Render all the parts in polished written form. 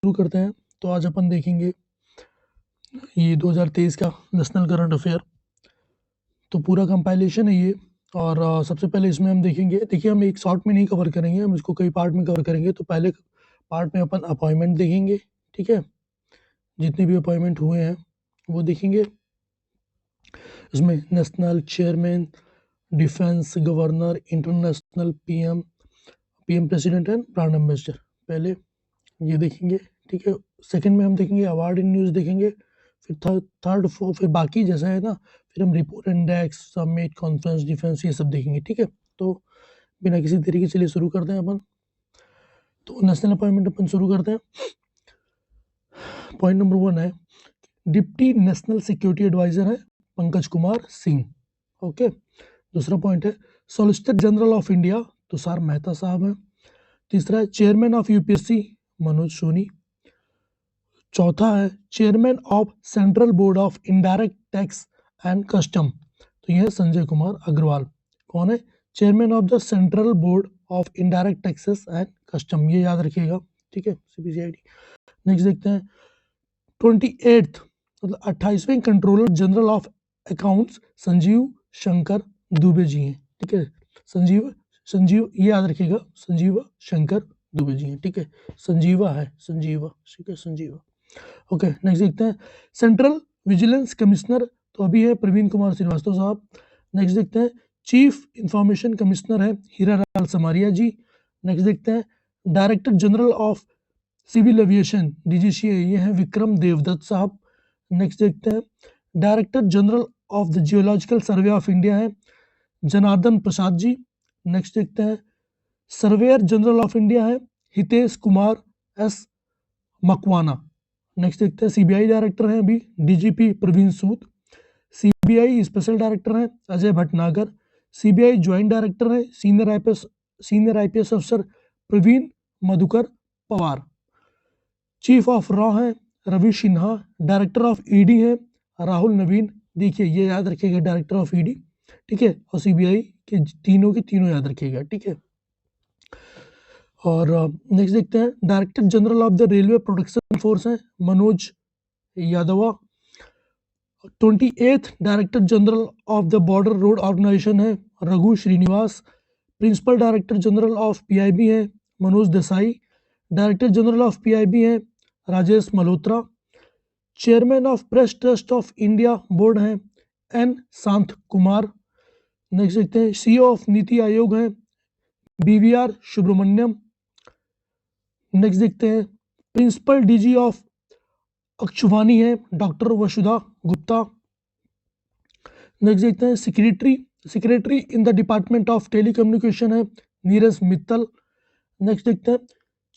शुरू करते हैं। तो आज अपन देखेंगे ये 2023 का नेशनल करंट अफेयर। तो पूरा कंपाइलेशन है ये। और सबसे पहले इसमें हम देखेंगे, देखिए हम एक शॉर्ट में नहीं कवर करेंगे, हम इसको कई पार्ट में कवर करेंगे। तो पहले पार्ट में अपन अपॉइंटमेंट देखेंगे, ठीक है, जितने भी अपॉइंटमेंट हुए हैं वो देखेंगे। इसमें national chairman, defence governor, international PM president and brand ambassador, पहले ये देखेंगे, ठीक है। सेकंड में हम देखेंगे अवार्ड इन न्यूज़ देखेंगे। फिर थर्ड फिर बाकी जैसा है ना, फिर हम report index, summit, conference, defence, ये सब देखेंगे, ठीक है। तो बिना किसी तरीके से शुरू करते हैं अपन। तो नेशनल अपॉइंटमेंट अपन शुरू करते हैं। पॉइंट नंबर 1 है, डिप्टी नेशनल सिक्योरिटी एडवाइजर है पंकज कुमार सिंह, ओके। दूसरा पॉइंट है solicitor general of India Tushar Mehta साहब हैं। तीसरा है chairman of UPSC Manoj Soni. चौथा है chairman of central board of indirect tax and custom, तो यह है संजय कुमार अग्रवाल। कौन है? Chairman of the central board of indirect taxes and custom, ये याद रखिएगा, ठीक है, सीबीसीआईडी। नेक्स्ट देखते हैं 28th मतलब 28वें controller general of accounts Sanjeev Shankar Dubey ji हैं, ठीक है। संजीव ये याद रखिएगा, संजीव शंकर दुबे जी हैं, ठीक है। संजीवा है, संजीवा, ठीक है, संजीवा, ओके। नेक्स्ट देखते हैं सेंट्रल विजिलेंस कमिश्नर, तो अभी है प्रवीण कुमार श्रीवास्तव साहब। नेक्स्ट देखते हैं चीफ इंफॉर्मेशन कमिश्नर है हीरालाल समारिया जी। नेक्स्ट देखते हैं director general of civil aviation DGCA, ये हैं विक्रम देवदत्त साहब। नेक्स्ट देखते हैं director general of the geological survey of India है जनार्दन प्रसाद जी। नेक्स्ट देखते हैं सर्वेयर जनरल ऑफ इंडिया है हितेश कुमार एस मकवाना। नेक्स्ट देखते हैं सीबीआई डायरेक्टर हैं अभी DGP Praveen Sood. CBI special director हैं Ajay Bhatnagar. CBI joint director हैं सीनियर आईपीएस अफसर प्रवीण मधुकर पवार। चीफ ऑफ रॉ हैं Ravi Sinha. Director of ED हैं राहुल नवीन। देखिए ये याद रखिएगा, डायरेक्टर ऑफ ईडी, ठीक है। और सीबीआई के तीनों याद रखिएगा, ठीक है। और नेक्स्ट देखते हैं director general of the railway protection force हैं Manoj Yadava. 28th director general of the border road organisation है Raghu Srinivas. Principal director general of PIB है Manoj Desai. Director general of PIB है Rajesh Malhotra. Chairman of press trust of India board हैं N Shant Kumar. Next देखते हैं CEO of NITI Aayog हैं BVR Subramaniam. Next देखते हैं प्रिंसिपल डीजी ऑफ अक्षवानी है डॉक्टर वसुधा गुप्ता। नेक्स्ट देखते हैं secretary in the department of telecommunication है नीरज मित्तल। नेक्स्ट देखते हैं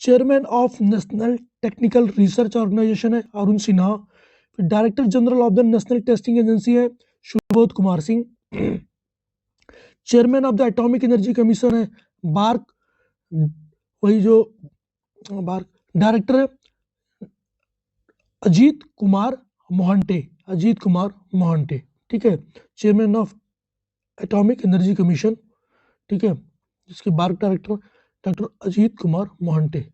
chairman of national technical research organisation है Arun Sinha. Director general of the national testing agency है Subodh Kumar Singh. Chairman of the atomic energy commission है BARC, वही जो बार्क। डायरेक्टर है अजीत कुमार मोहंटे, ठीक है। Chairman of atomic energy commission, ठीक है, जिसके BARC director doctor Ajit Kumar Mohanty,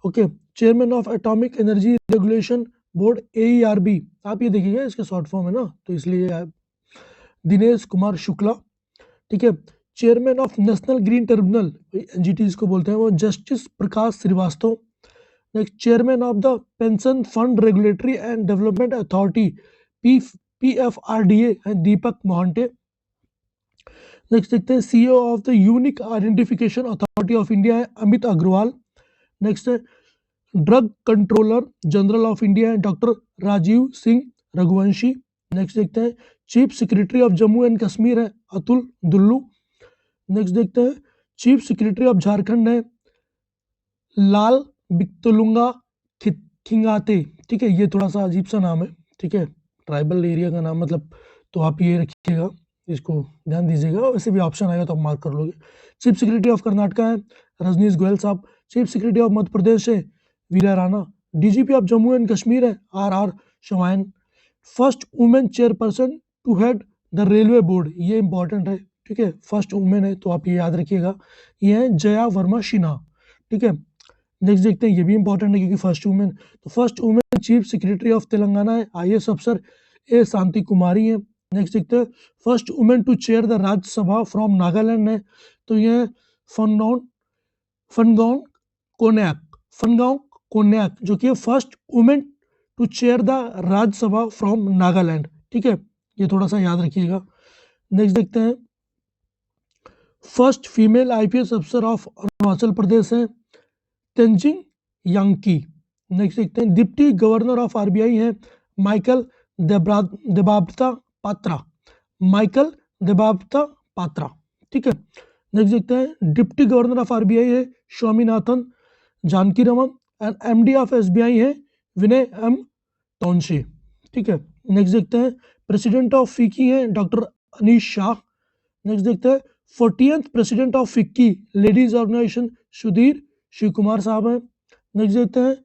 okay. Chairman of atomic energy regulation board AERB, आप ये देखिएगा इसके शॉर्ट फॉर्म है ना, तो इसलिए दिनेश कुमार शुक्ला, ठीक है। Chairman of national green tribunal NGT जिसको बोलते हैं वो justice Prakash Srivastava. Next chairman of the pension fund regulatory and development authority PFRDA है दीपक मोहंटे। नेक्स्ट देखते हैं CEO of the unique identification authority of India है अमित अग्रवाल। नेक्स्ट है drug controller general of India है डॉक्टर राजीव सिंह रघुवंशी। नेक्स्ट देखते हैं chief secretary of Jammu and Kashmir है Atul Dullu. Next देखते हैं चीफ सेक्रेटरी ऑफ झारखंड है लाल बिक्तलुंगा खिंगाते, ठीक है। ये थोड़ा सा अजीब सा नाम है, ठीक है, ट्राइबल एरिया का नाम, मतलब, तो आप ये रखिएगा, इसको ध्यान दीजिएगा, वैसे भी ऑप्शन आएगा तो आप मार्क कर लोगे। चीफ सेक्रेटरी ऑफ कर्नाटका है रजनीश गोयल साहब। Chief secretary of Madhya Pradesh है Veera Rana. DGP of Jammu and Kashmir है RR Swain. First women chairperson to head the railway board, ये इंपॉर्टेंट है, ठीक है, फर्स्ट वुमेन है, तो आप ये याद रखिएगा, ये है जया वर्मा सिन्हा, ठीक है। नेक्स्ट देखते हैं, ये भी इंपॉर्टेंट है क्योंकि फर्स्ट वुमेन, तो first women chief secretary of Telangana है IAS अफसर ए शांति कुमारी है। नेक्स्ट देखते हैं, first women to chair the Rajya Sabha from Nagaland है, तो ये फनगॉन कोन्याक जो कि first women to chair the Rajya Sabha from Nagaland. ठीक है, ये थोड़ा सा याद रखिएगा। नेक्स्ट देखते हैं, फर्स्ट फीमेल IPS अफसर ऑफ अरुणाचल प्रदेश है तेंजिंग यांकी। नेक्स्ट देखते हैं, डिप्टी गवर्नर ऑफ RBI है माइकल देबाब्ता पात्रा। ठीक है, नेक्स्ट देखते हैं, डिप्टी गवर्नर ऑफ RBI है Swaminathan Janaki Raman and MD of SBI है विनय M टोनशी। ठीक है, नेक्स्ट देखते हैं, प्रेसिडेंट ऑफ फिक्की है डॉक्टर अनीश शाह। नेक्स्ट देखते हैं, 40th president of FICCI ladies organisation Sudhir Shiv Kumar साहब हैं। नेक्स्ट देखते हैं,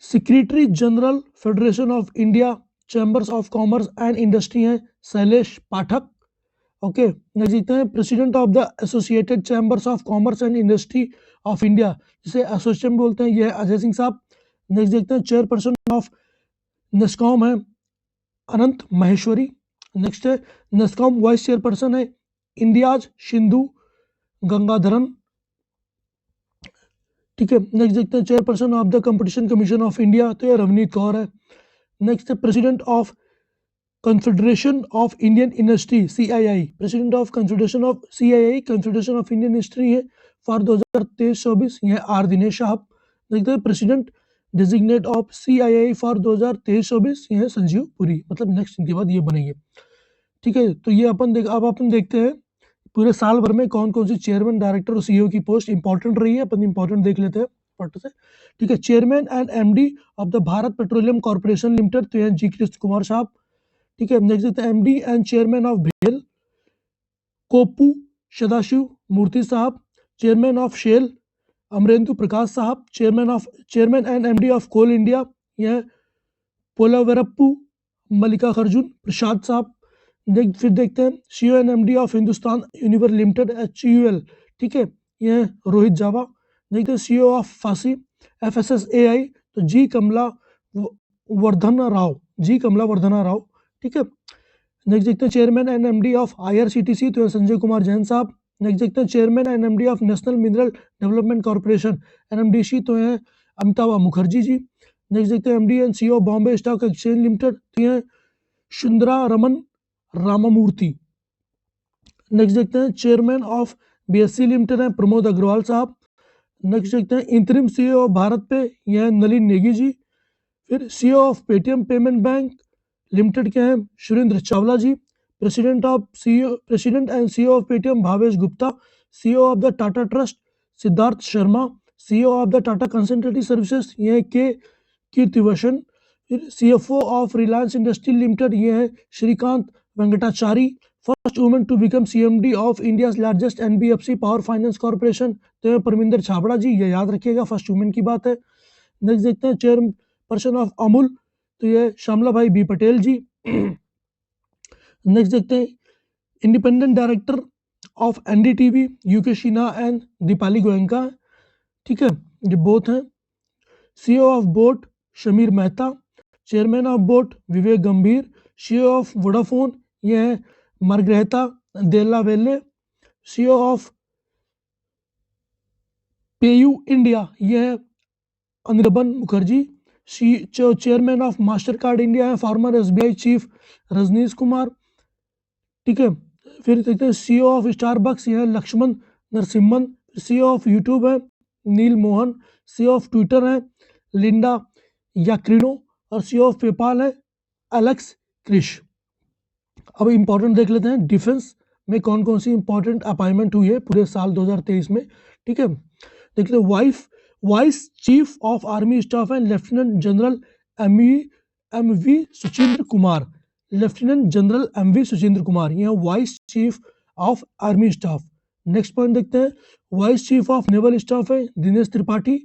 secretary general federation of India chambers of commerce and industry हैं शैलेश पाठक। ओके, नेक्स्ट देखते हैं, president of the associated chambers of commerce and industry of India, जिसे एसोसिएशन बोलते हैं, ये है अजय सिंह साहब। नेक्स्ट देखते हैं, चेयरपर्सन ऑफ नेस्कॉम है अनंत महेश्वरी। नेक्स्ट है, नेस्कॉम वाइस चेयरपर्सन है इंडियाज सिंधु गंगाधरन। ठीक है, नेक्स्ट देखते हैं, chairperson of the competition commission of India, तो ये रवनीत कौर है। नेक्स्ट है, president of confederation of Indian industry CII, president of confederation of CII confederation of Indian industry है फॉर 2023-24, यह R दिनेश साहब। देखते हैं, president designate of CII for 2023-24, यह संजीव पुरी। मतलब नेक्स्ट इनके बाद ये बनेंगे। ठीक है, तो ये अपन देखते हैं पूरे साल भर में कौन कौन सी चेयरमैन, डायरेक्टर और CEO की पोस्ट इंपॉर्टेंट रही है। अपन इंपॉर्टेंट देख लेते हैं फट से। ठीक है, chairman and MD of the Bharat petroleum corporation limited, तो जी कृष्ण कुमार साहब। ठीक है, नेक्स्ट देखते हैं, MD एंड चेयरमैन ऑफ भेल कोपू सदाशिव मूर्ति साहब। Chairman of Shell Amarendu Prakash साहब। Chairman and MD of Coal India, यह पोलावरप्पू मल्लिकार्जुन प्रसाद साहब। फिर देखते हैं, CEO and MD of Hindustan Unilever limited HUL, ठीक है, यह रोहित जावा। देखते हैं, CEO ऑफ फासी FSSAI, तो जी कमला वर्धना राव। ठीक है, नेक्स्ट देखते हैं, chairman and MD of IRCTC, तो संजय कुमार जैन साहब। नेक्स्ट देखते हैं, chairman and MD of national mineral development corporation NMDC, तो है अमिताभ मुखर्जी जी। नेक्स्ट देखते हैं, MD and CEO Bombay stock exchange limited, तो है सुंदरा रमन रामामूर्ति। नेक्स्ट देखते हैं, चेयरमैन ऑफ BSC लिमिटेड है प्रमोद अग्रवाल साहब। नेक्स्ट देखते हैं, इंतरिम CEO ऑफ भारत पे, यह नलिन नेगी जी। फिर CEO of Paytm payment bank limited के हैं Surendra Chawla ji. President and CEO of Paytm Bhavesh Gupta. CEO of the Tata trust Siddharth Sharma. CEO of the Tata consultancy services, यह के कीर्तिवशन। फिर CFO of Reliance industry limited, यह है Srikanth Venkatachari. First women to become CMD of India largest NBFC power finance corporation, तो परमिंदर छाबड़ा जी, ये याद रखिएगा, first women की बात है। नेक्स्ट देखते हैं, चेयरपर्सन ऑफ अमूल, तो ये श्यामला भाई B पटेल जी। नेक्स्ट देखते हैं, independent director of NDTV UK Sinha and Deepali Goenka. ठीक है, ये बोथ हैं। CEO of boAt Shamir Mehta. Chairman of boAt Vivek Gambhir. CEO of Vodafone, ये है मार्ग्रेटा देला वेले। CEO ऑफ पेयू इंडिया, ये है Anirban Mukherjee. Chairman of Mastercard India है former SBI chief Rajnish Kumar. ठीक है, फिर देखते हैं, CEO ऑफ स्टारबक्स, यह है Laxman Narasimhan. CEO of YouTube है Neal Mohan. CEO of Twitter है लिंडा याक्रिनो और CEO ऑफ पेपाल है एलेक्स क्रिश। अब इंपॉर्टेंट देख लेते हैं, डिफेंस में कौन कौन सी इंपॉर्टेंट अपॉइंटमेंट हुई है पूरे साल 2023 में। ठीक है, देखते हैं, vice chief of army staff है lieutenant general MV Suchindra Kumar. यह vice chief of army staff. Next point देखते हैं, vice chief of naval staff है दिनेश त्रिपाठी।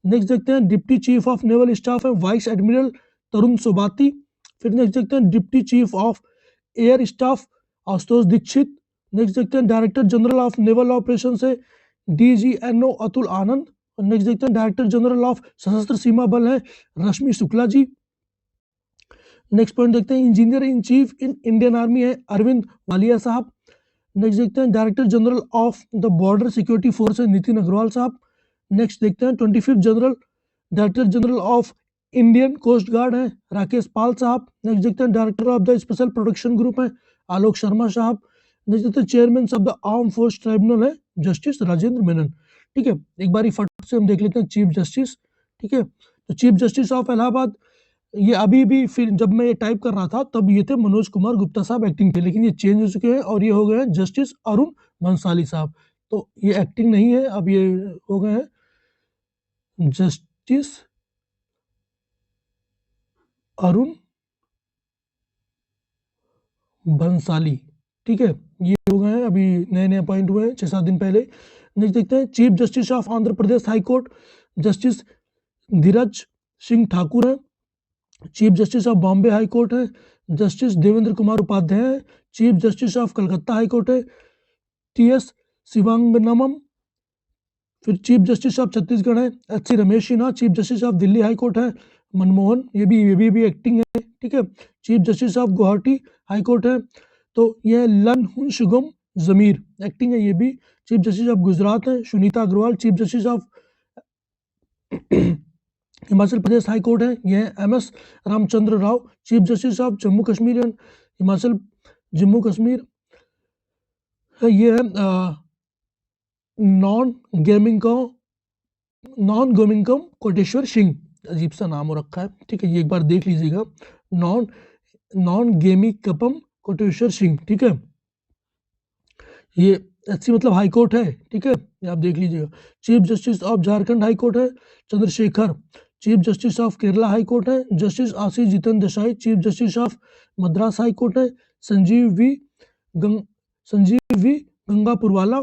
नेक्स्ट देखते हैं, deputy chief of naval staff है वाइस एडमिरल तरुण सोबाती। फिर नेक्स्ट देखते हैं, deputy chief of air staff Ashutosh Dixit. Next देखते हैं, director general of naval operation से DGNO अतुल आनंद। नेक्स्ट देखते हैं director general of Sashastra Seema Bal है रश्मि शुक्ला जी। नेक्स्ट पॉइंट देखते हैं engineer in chief in Indian army है अरविंद वालिया साहब। नेक्स्ट देखते हैं director general of the border security force है नितिन अग्रवाल साहब। नेक्स्ट देखते हैं 25th general director general of Indian coast guard है राकेश पाल साहब। नेक्स्ट देखते हैं director of the special protection group है आलोक शर्मा साहब। नेक्स्ट देखते हैं chairman of the arm force tribunal है जस्टिस राजेंद्र मेनन। ठीक है, एक बारी फट से हम देख लेते हैं चीफ जस्टिस। ठीक है, तो चीफ जस्टिस ऑफ इलाहाबाद ये अभी भी फिर जब मैं ये टाइप कर रहा था तब ये थे मनोज कुमार गुप्ता साहब एक्टिंग थे, लेकिन ये चेंज हो चुके हैं और ये हो गए हैं जस्टिस अरुण बंसाली साहब। तो ये एक्टिंग नहीं है, अब ये हो गए हैं जस्टिस अरुण बंसाली। ठीक है, ये हो गए हैं, अभी नए नए अपॉइंट हुए हैं 6-7 दिन पहले। नेक्स्ट देखते हैं chief justice of Andhra Pradesh high court justice Dhiraj Singh Thakur है। Chief justice of Bombay high court है जस्टिस देवेंद्र कुमार उपाध्याय है। Chief justice of Calcutta high court है टी.एस. शिवांगनमम। फिर चीफ जस्टिस ऑफ छत्तीसगढ़ है H C. Ramesh Sinha. Chief justice of Delhi high court है मनमोहन, ये भी एक्टिंग है। ठीक है, chief justice of Guwahati high court है तो ये लन हुनशुगम जमीर, एक्टिंग है ये भी। चीफ जस्टिस ऑफ गुजरात है Sunita Agarwal. Chief justice of Himachal Pradesh high court है ये M S. Ramchandra Rao. Chief justice of Jammu Kashmir and Himachal Jammu Kashmir ये है नॉन गेमिंगकम कोटेश्वर सिंह, अजीब सा नाम हो रखा है। ठीक है, ये एक बार देख लीजिएगा, नॉन गेमिंगकम कोटेश्वर सिंह। ठीक है, ये एचसी मतलब हाई कोर्ट है। ठीक है, ये आप देख लीजिएगा। Chief justice of Jharkhand high court है Chandrashekhar. Chief justice of Kerala high court है justice Ashish Jitan Desai. Chief justice of Madras high court है Sanjeev V Gangapurwala.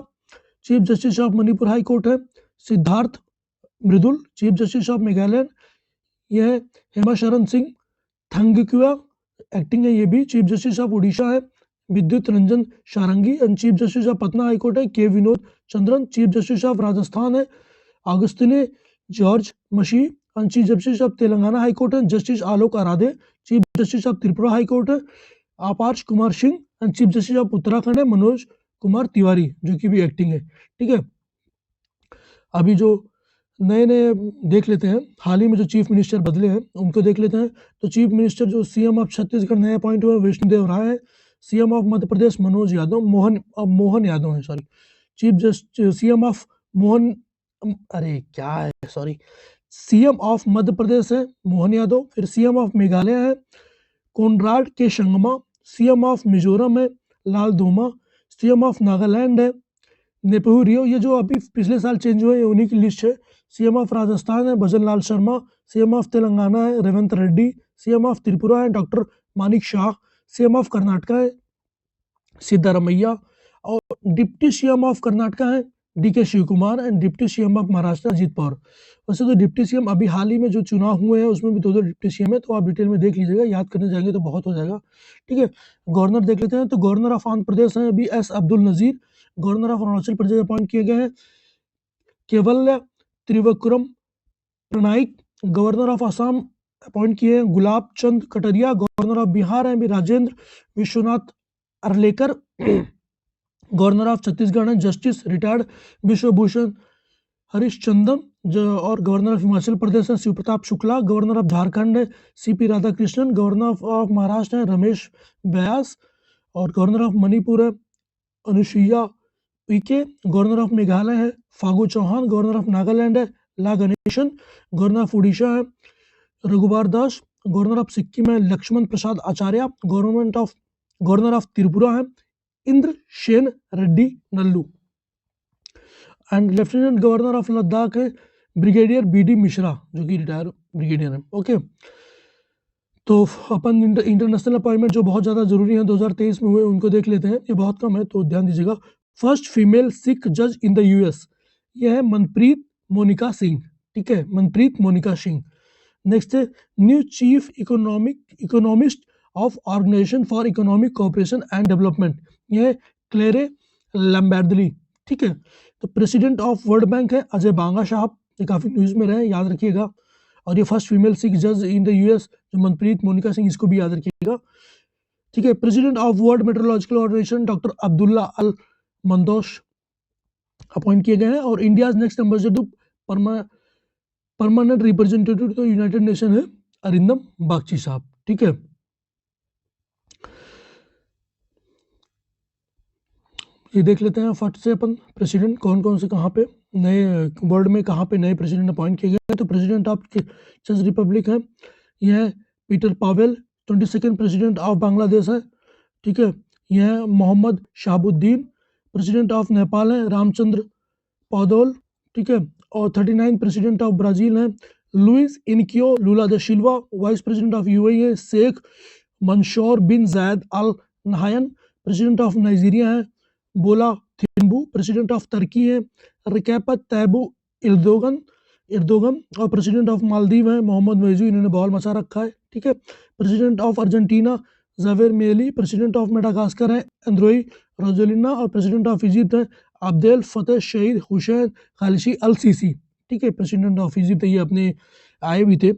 Chief justice of Manipur high court है Siddharth Mridul. Chief justice of Meghalaya यह है हेमा शरण सिंह थंगकुआ, एक्टिंग है ये भी। चीफ जस्टिस ऑफ उड़ीसा है Vidyut Ranjan Sarangi and chief justice of Patna high court है K Vinod Chandran. Chief justice of Rajasthan है Augustine George Masih and chief justice of Telangana high court है justice Alok Aradhe. Chief justice of Tripura high court है Aparesh Kumar Singh and chief justice of Uttarakhand है मनोज कुमार तिवारी, जो कि भी एक्टिंग है। ठीक है, अभी जो नए नए देख लेते हैं, हाल ही में जो चीफ मिनिस्टर बदले हैं उनको देख लेते हैं। तो चीफ मिनिस्टर जो सीएम ऑफ छत्तीसगढ़ नए अपॉइंट हुए विष्णुदेव राय है। सीएम ऑफ मध्य प्रदेश मनोज यादव मोहन यादव है, sorry. Chief justice CM of CM of Madhya Pradesh है मोहन यादव। फिर सीएम ऑफ मेघालय है कोनराड के संगमा। सीएम ऑफ मिजोरम है लाल धोमा। सीएम ऑफ नागालैंड है नेपहू रियो, ये जो अभी पिछले साल चेंज हुए उन्हीं की लिस्ट है। सीएम ऑफ राजस्थान है भजन लाल शर्मा। सीएम ऑफ तेलंगाना है रेवंत रेड्डी। सीएम ऑफ त्रिपुरा है doctor Manik Saha. CM of Karnataka है सिद्धारमैया और डिप्टी सीएम ऑफ कर्नाटका है D K. Shiv Kumar and deputy CM of Maharashtra Ajit Pawar. वैसे तो डिप्टी सीएम अभी हाल ही में जो चुनाव हुए हैं उसमें भी 2 डिप्टी सीएम है, तो आप डिटेल में देख लीजिएगा, याद करने जाएंगे तो बहुत हो जाएगा। ठीक है, गवर्नर देख लेते हैं। तो गवर्नर ऑफ आंध्र प्रदेश है अभी S Abdul Nazeer. Governor of Arunachal Pradesh appoint किए गए हैं Kaivalya Trivikram Parnaik. Governor of Assam appoint किए हैं गुलाब चंद कटरिया। गवर्नर ऑफ बिहार है राजेंद्र विश्वनाथ अरलेकर। गवर्नर ऑफ छत्तीसगढ़ है जस्टिस रिटायर्ड विश्वभूषण हरिश्चंदन और गवर्नर ऑफ हिमाचल प्रदेश है शिव प्रताप शुक्ला। गवर्नर ऑफ झारखंड है CP Radhakrishnan. Governor of Maharashtra है रमेश व्यास और गवर्नर ऑफ मणिपुर है अनुसुईया उइके। गवर्नर ऑफ मेघालय है फागू चौहान। गवर्नर ऑफ नागालैंड है ला गणेशन। गवर्नर ऑफ उड़ीसा है रघुबार दास। गवर्नर ऑफ सिक्किम है लक्ष्मण प्रसाद आचार्य। गवर्नर ऑफ त्रिपुरा है Indra Shane Reddy Nallu and lieutenant governor of Ladakh है ब्रिगेडियर बी.डी. मिश्रा, जो कि रिटायर ब्रिगेडियर है। ओके, तो अपन इंटरनेशनल अपॉइंटमेंट जो बहुत ज़्यादा जरूरी है 2023 में हुए उनको देख लेते हैं, ये बहुत कम है तो ध्यान दीजिएगा। फर्स्ट फीमेल सिख जज इन द यूएस, ये है मनप्रीत मोनिका सिंह। ठीक है, मनप्रीत मोनिका सिंह। नेक्स्ट है new chief economist of organisation for economic cooperation and development, ये है क्लेरे लैम्बर्डली। ठीक है, तो प्रेसिडेंट ऑफ वर्ल्ड बैंक है अजय बांगा साहब। ये काफ़ी न्यूज़ में रहे, याद रखिएगा। और ये फर्स्ट फीमेल सिख जज इन द यूएस जो मनप्रीत मोनिका सिंह, इसको भी याद रखिएगा। ठीक है, president of world meteorological organization doctor Abdulla Al Mandous appoint किए गए हैं। और India next ambassador permanent representative to United Nation है अरिंदम बागची साहब। ठीक है, ये देख लेते हैं फट से अपन प्रेसिडेंट कौन कौन से कहाँ पे नए वर्ल्ड में कहाँ पे नए प्रेसिडेंट अपॉइंट किए गए हैं। तो प्रेसिडेंट ऑफ चेक रिपब्लिक है, यह है Peter Pavel. 22nd president of Bangladesh है। ठीक है, यह है मोहम्मद शहाबुद्दीन। प्रेसिडेंट ऑफ नेपाल है रामचंद्र पौडोल। ठीक है, और 39 प्रेसिडेंट ऑफ ब्राज़ील है Luiz Inacio Lula da Silva. Vice president of UAE है Sheikh Mansour bin Zayed Al Nahyan. President of Nigeria है बोला थिम्बू। प्रेसिडेंट ऑफ तुर्की है रिकैपत तैबू इर्दोगन। और प्रेसिडेंट ऑफ मालदीव है मोहम्मद मौजू, इन्होंने बॉल मचा रखा है। ठीक है, प्रेसिडेंट ऑफ अर्जेंटीना जावेर मेली। प्रेसिडेंट ऑफ मेडागास्कर है एंड्रोई रोजोलिना। और प्रेसिडेंट ऑफ इजिप्ट है अब्देल फतेह शहीद हुसैन खालिशी अल सीसी। ठीक है, प्रेसिडेंट ऑफ इजिप्ट ये अपने आए भी थे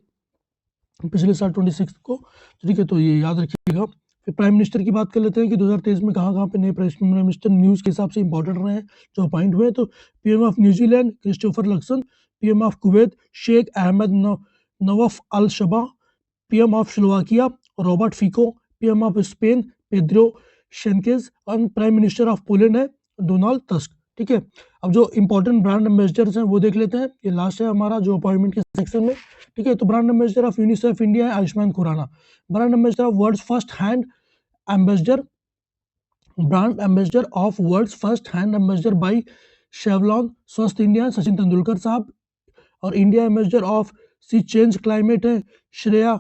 पिछले साल 26 को। ठीक है, तो ये याद रखिएगा। फिर प्राइम मिनिस्टर की बात कर लेते हैं कि 2023 में कहाँ पे नए प्राइम मिनिस्टर न्यूज़ के हिसाब से इंपॉर्टेंट रहे हैं जो अपॉइंट हुए। तो PM of New Zealand Christopher Luxon. PM of Kuwait Sheikh Ahmad Nawaf Al Shaba. PM of Slovakia Robert Fico. PM of Spain Pedro शेंकेज। और प्राइम मिनिस्टर ऑफ पोलैंड है डोनाल्ड टस्क। ठीक है, अब जो इंपॉर्टेंट ब्रांड एम्बेसडर्स हैं वो देख लेते हैं। ये लास्ट है हमारा जो अपॉइंटमेंट के सेक्शन में। ठीक है, तो brand ambassador of UNICEF India है Ayushmann Khurrana. Brand ambassador of world's first hand ambassador brand ambassador of world's first hand ambassador by Savlon Swasth India Sachin Tendulkar साहब। और India ambassador of sea change climate है श्रेया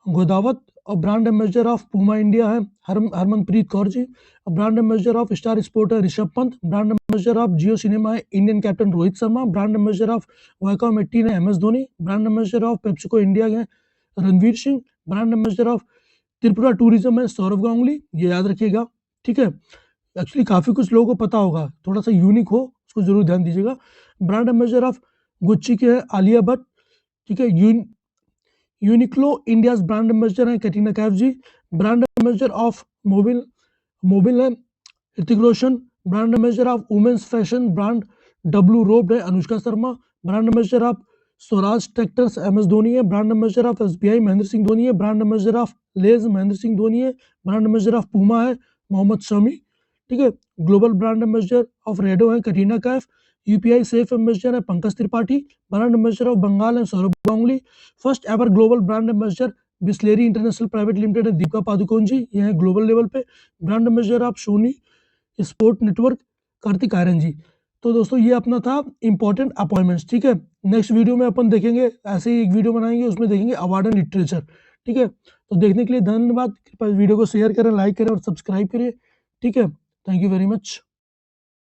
गोदावत। और brand ambassador of Puma India है हरमनप्रीत कौर जी। और brand ambassador of Star Sport है Rishabh Pant. Brand ambassador of Jio cinema है Indian captain Rohit Sharma. Brand ambassador of Viacom 18 है MS Dhoni. Brand ambassador of PepsiCo India है Ranveer Singh. Brand ambassador of Tripura tourism है सौरभ गांगुली, ये याद रखिएगा। ठीक है, एक्चुअली काफ़ी कुछ लोगों को पता होगा, थोड़ा सा यूनिक हो उसको जरूर ध्यान दीजिएगा। ब्रांड एम्बेसडर ऑफ गुच्ची के है आलिया भट्ट। ठीक है, यूनिक्लो इंडियाज ब्रांड एम्बेसडर है Katrina Kaif ji. Brand ambassador of Mobil है Hrithik Roshan. Brand ambassador of women's fashion brand W robed है Anushka Sharma. Brand ambassador of Swaraj tractors MS Dhoni है। Brand ambassador of SBI Mahendra Singh Dhoni है। Brand ambassador of Lay's Mahendra Singh Dhoni है। ब्रांड एम्बेसडर ऑफ पूमा है मोहम्मद शमी। ठीक है, global brand ambassador of Rado है Katrina Kaif. UPI safe ambassador है Pankaj Tripathi. Brand ambassador of Bengal है Sourav Ganguly. First ever global brand ambassador Bisleri international private limited है दीपिका पादुकोण जी, ये है ग्लोबल लेवल पे। Brand ambassador of Sony sport network Kartik Aaryan ji. तो दोस्तों ये अपना था इंपॉर्टेंट अपॉइंटमेंट्स। ठीक है, नेक्स्ट वीडियो में अपन देखेंगे, ऐसे ही एक वीडियो बनाएंगे उसमें देखेंगे अवार्ड एंड लिटरेचर। ठीक है, तो देखने के लिए धन्यवाद। वीडियो को शेयर करें, लाइक करें और सब्सक्राइब करें। ठीक है, थैंक यू वेरी मच।